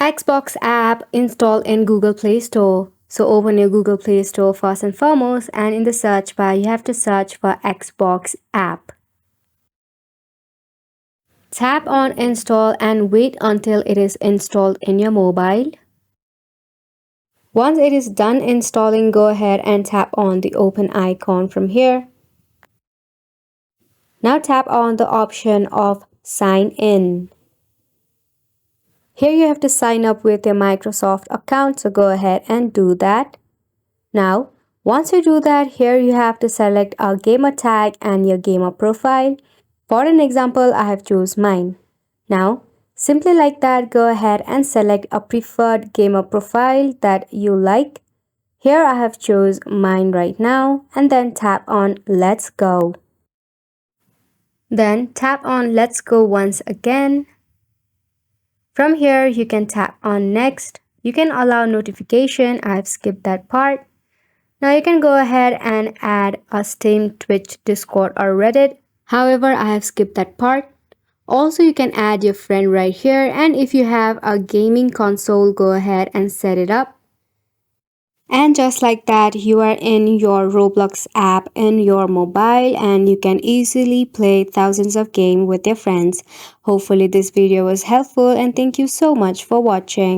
Xbox app installed in Google Play Store. So open your Google Play Store first and foremost, and in the search bar you have to search for Xbox app. Tap on install and wait until it is installed in your mobile. Once it is done installing, go ahead and tap on the open icon from here. Now tap on the option of sign in. Here you have to sign up with your Microsoft account, so go ahead and do that. Now, once you do that, here you have to select a gamer tag and your gamer profile. For an example, I have choose mine. Now, simply like that, go ahead and select a preferred gamer profile that you like. Here I have choose mine right now, and then tap on Let's Go. Then tap on Let's Go once again. From here, you can tap on Next. You can allow notification. I've skipped that part. Now you can go ahead and add a Steam, Twitch, Discord or Reddit. However, I have skipped that part. Also, you can add your friend right here, and if you have a gaming console, go ahead and set it up. And just like that, you are in your Roblox app in your mobile and you can easily play thousands of games with your friends. Hopefully this video was helpful and thank you so much for watching.